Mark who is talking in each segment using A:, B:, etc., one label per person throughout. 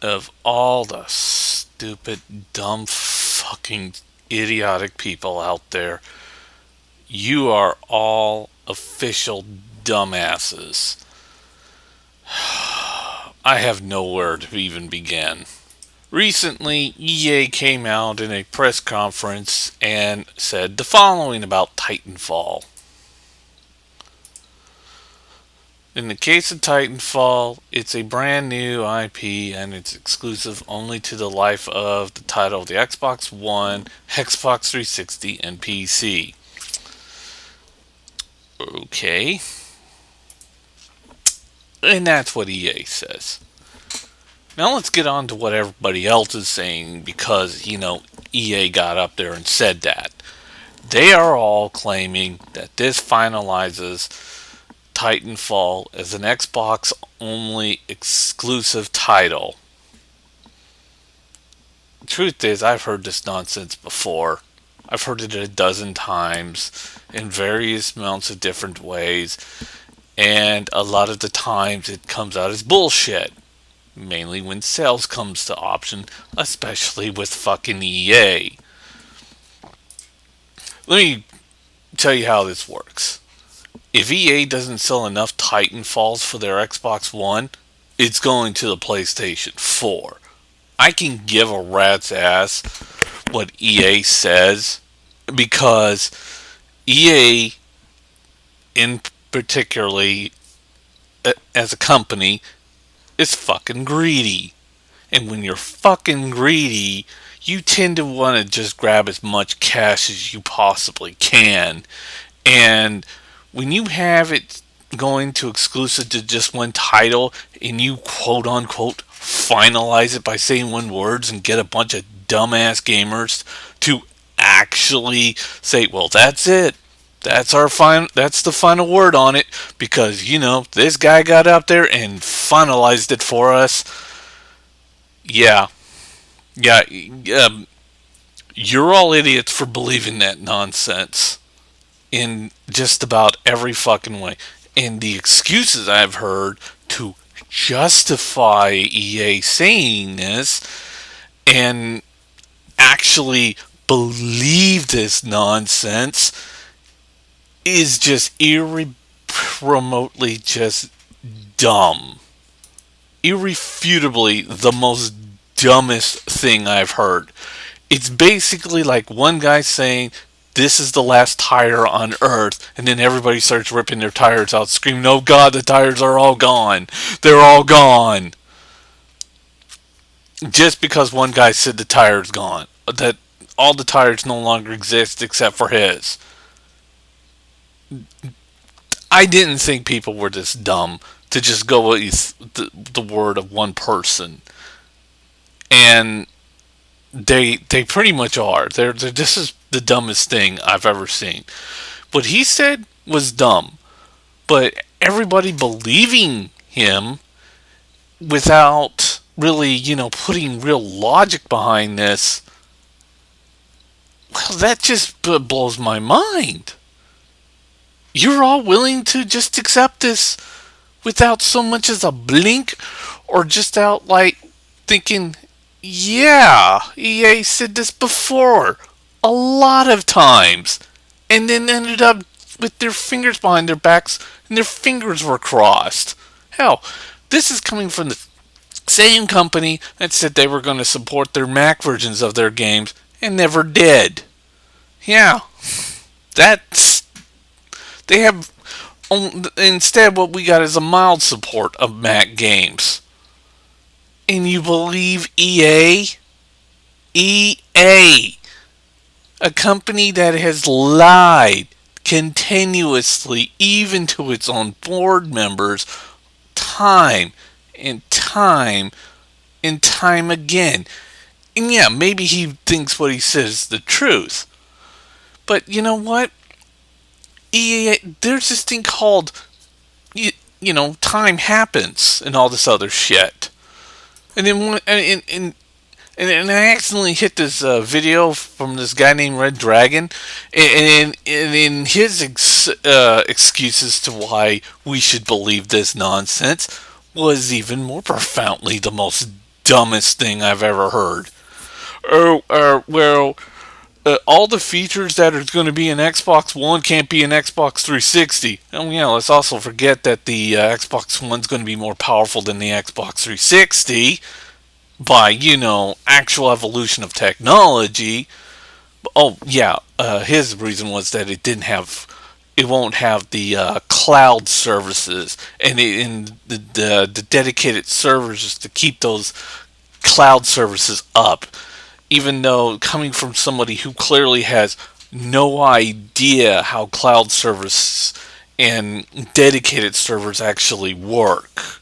A: of all the stupid, dumb, fucking idiotic people out there, you are all official dumbasses. I have nowhere to even begin. Recently, EA came out in a press conference and said the following about Titanfall. In the case of Titanfall, it's a brand new IP and it's exclusive only to the life of the title of the Xbox One, Xbox 360, and PC. Okay. And that's what EA says. Now let's get on to what everybody else is saying because, EA got up there and said that. They are all claiming that this finalizes Titanfall as an Xbox only exclusive title. The truth is, I've heard this nonsense before. I've heard it a dozen times in various amounts of different ways, and a lot of the times it comes out as bullshit. Mainly when sales comes to option, especially with fucking EA. Let me tell you how this works. If EA doesn't sell enough Titanfalls for their Xbox One, it's going to the PlayStation 4. I can give a rat's ass what EA says because EA, in particularly as a company, is fucking greedy. And when you're fucking greedy, you tend to want to just grab as much cash as you possibly can. And when you have it going to exclusive to just one title and you quote unquote finalize it by saying one words and get a bunch of dumbass gamers to actually say, well, that's it. That's the final word on it because this guy got out there and finalized it for us. Yeah, yeah, you're all idiots for believing that nonsense in just about every fucking way. And the excuses I've heard to justify EA saying this and actually believe this nonsense is just remotely just dumb. Irrefutably the most dumbest thing I've heard. It's basically like one guy saying, this is the last tire on Earth, and then everybody starts ripping their tires out, screaming, oh God, the tires are all gone. They're all gone. Just because one guy said the tire's gone. That all the tires no longer exist except for his. I didn't think people were this dumb to just go with the word of one person. And they pretty much are. This is the dumbest thing I've ever seen. What he said was dumb, but everybody believing him without really, putting real logic behind this, well, that just blows my mind. You're all willing to just accept this without so much as a blink or just out like thinking, yeah, EA said this before a lot of times and then ended up with their fingers behind their backs and their fingers were crossed. Hell, this is coming from the same company that said they were going to support their Mac versions of their games and never did. Yeah, that's they have. Instead, what we got is a mild support of Mac games. And you believe EA? EA, a company that has lied continuously, even to its own board members, time and time and time again. And yeah, maybe he thinks what he says is the truth. But you know what? EA, there's this thing called, time happens and all this other shit. And then and I accidentally hit this video from this guy named Red Dragon, and in his excuses to why we should believe this nonsense was even more profoundly the most dumbest thing I've ever heard. Oh, well, all the features that are going to be in Xbox One can't be in Xbox 360. And yeah, let's also forget that the Xbox One's going to be more powerful than the Xbox 360 by, actual evolution of technology. Oh, yeah, his reason was that it won't have the cloud services and the dedicated servers to keep those cloud services up, even though coming from somebody who clearly has no idea how cloud service and dedicated servers actually work.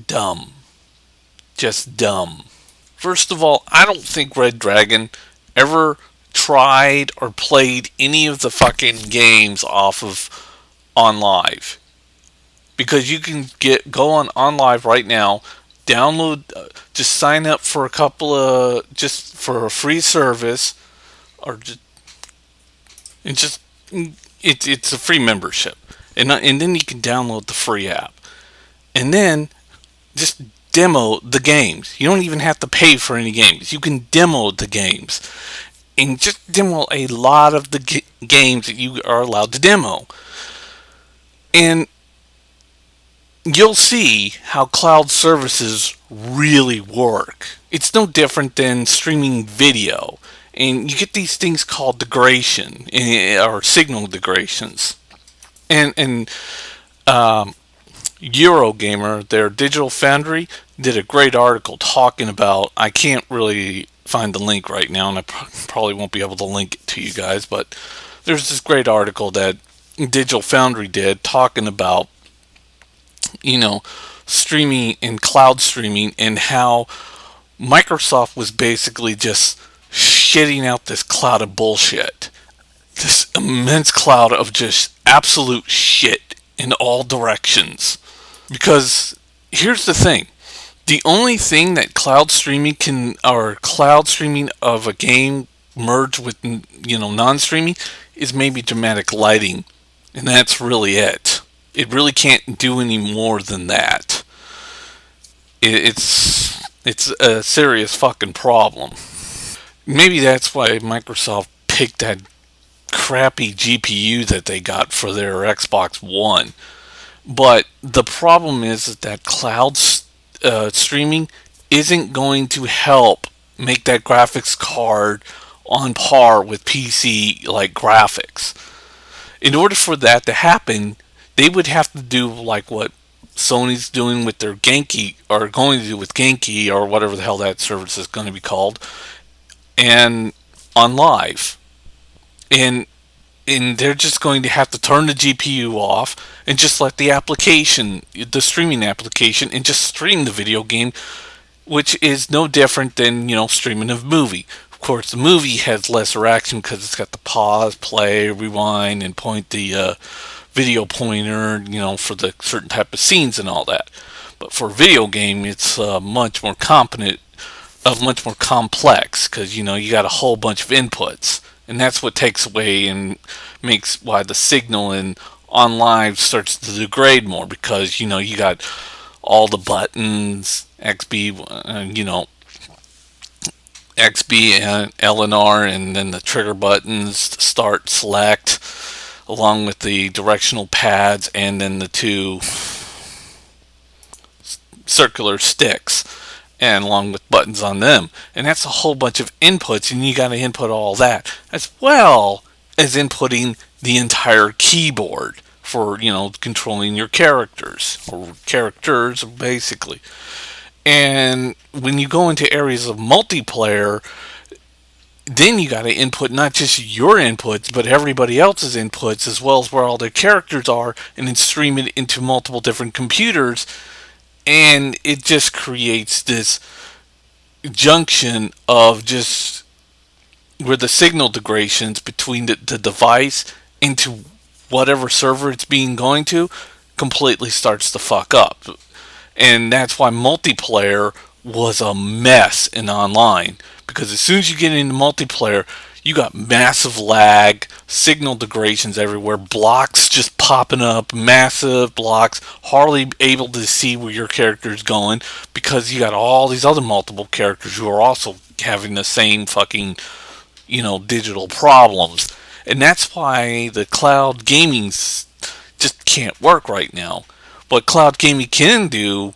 A: Dumb. Just dumb. First of all, I don't think Red Dragon ever tried or played any of the fucking games off of On Live. Because you can go on Live right now, download, just sign up for just for a free service, or just, and just it's a free membership, and then you can download the free app, and then just demo the games. You don't even have to pay for any games. You can demo the games, and just demo a lot of the games that you are allowed to demo, and you'll see how cloud services really work. It's no different than streaming video. And you get these things called degradation, or signal degradations. And Eurogamer, their digital foundry, did a great article talking about. I can't really find the link right now, and I probably won't be able to link it to you guys, but there's this great article that Digital Foundry did talking about streaming and cloud streaming, and how Microsoft was basically just shitting out this cloud of bullshit. This immense cloud of just absolute shit in all directions. Because here's the thing. The only thing that cloud streaming of a game merge with, non-streaming is maybe dramatic lighting. And that's really it. It really can't do any more than that. It's a serious fucking problem. Maybe that's why Microsoft picked that crappy GPU that they got for their Xbox One. But the problem is that cloud streaming isn't going to help make that graphics card on par with PC like graphics. In order for that to happen, they would have to do like what Sony's doing with their Genki, or going to do with Genki, or whatever the hell that service is going to be called, and on Live. And they're just going to have to turn the GPU off and just let the streaming application, and just stream the video game, which is no different than, streaming a movie. Of course, the movie has lesser action because it's got the pause, play, rewind, and point the video pointer, for the certain type of scenes and all that. But for a video game, it's much more much more complex, because you got a whole bunch of inputs, and that's what takes away and makes why the signal in on Live starts to degrade more, because you got all the buttons, XB and L and R, and then the trigger buttons, start, select, along with the directional pads, and then the two circular sticks, and along with buttons on them. And that's a whole bunch of inputs, and you got to input all that, as well as inputting the entire keyboard for, controlling your characters, basically. And when you go into areas of multiplayer, then you got to input not just your inputs, but everybody else's inputs, as well as where all their characters are, and then stream it into multiple different computers. And it just creates this junction of just where the signal degradations between the device into whatever server it's being going to completely starts to fuck up. And that's why multiplayer was a mess in online, because as soon as you get into multiplayer, You got massive lag, signal degradations everywhere, blocks just popping up, massive blocks, hardly able to see where your character's going because you got all these other multiple characters who are also having the same fucking, digital problems. And that's why the cloud gaming just can't work right now. What cloud gaming can do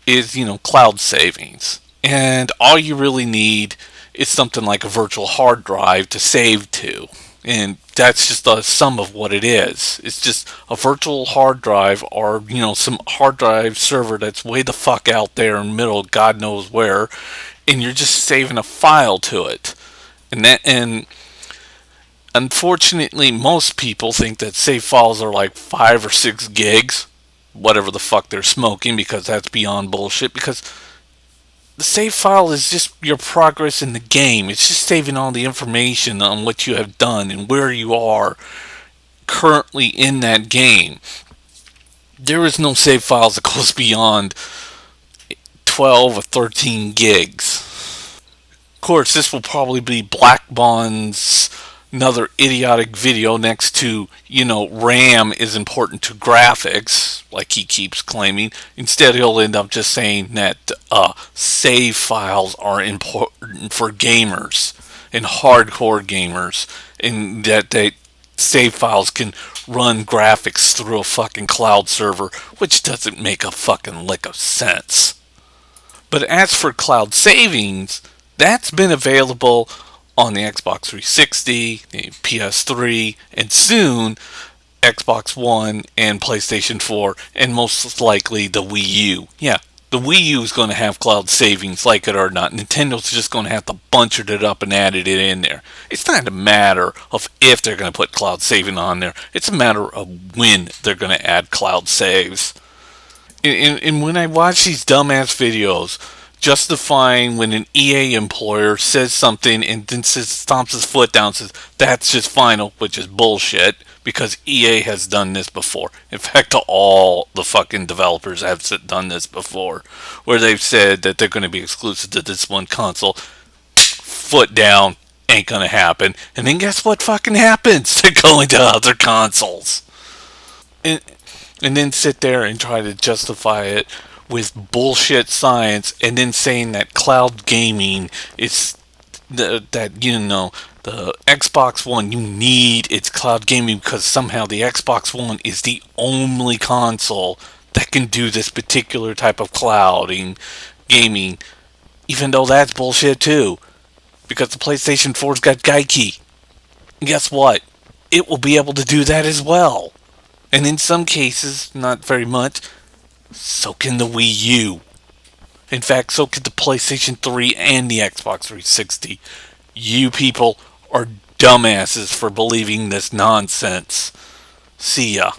A: is, cloud savings. And all you really need is something like a virtual hard drive to save to. And that's just the sum of what it is. It's just a virtual hard drive or, some hard drive server that's way the fuck out there in the middle of God knows where. And you're just saving a file to it. And unfortunately, most people think that save files are like 5 or 6 gigs, whatever the fuck they're smoking, because that's beyond bullshit. Because the save file is just your progress in the game. It's just saving all the information on what you have done and where you are currently in that game. There is no save files that goes beyond 12 or 13 gigs. Of course, this will probably be Black Bond's another idiotic video next to, RAM is important to graphics, like he keeps claiming. Instead, he'll end up just saying that save files are important for gamers and hardcore gamers, and that save files can run graphics through a fucking cloud server, which doesn't make a fucking lick of sense. But as for cloud savings, that's been available on the Xbox 360, the PS3, and soon Xbox One and PlayStation 4, and most likely the Wii U. Yeah, the Wii U is going to have cloud savings, like it or not. Nintendo's just going to have to bunch it up and add it in there. It's not a matter of if they're going to put cloud saving on there. It's a matter of when they're going to add cloud saves. And when I watch these dumbass videos justifying when an EA employer says something and then stomps his foot down and says that's just final, which is bullshit because EA has done this before. In fact, all the fucking developers have done this before, where they've said that they're going to be exclusive to this one console. Foot down, ain't going to happen. And then guess what fucking happens? They're going to other consoles. And then sit there and try to justify it with bullshit science, and then saying that cloud gaming is the Xbox One, you need its cloud gaming because somehow the Xbox One is the only console that can do this particular type of clouding gaming, even though that's bullshit too, because the PlayStation 4's got Gaikai. And guess what? It will be able to do that as well. And in some cases, not very much, so can the Wii U. In fact, so can the PlayStation 3 and the Xbox 360. You people are dumbasses for believing this nonsense. See ya.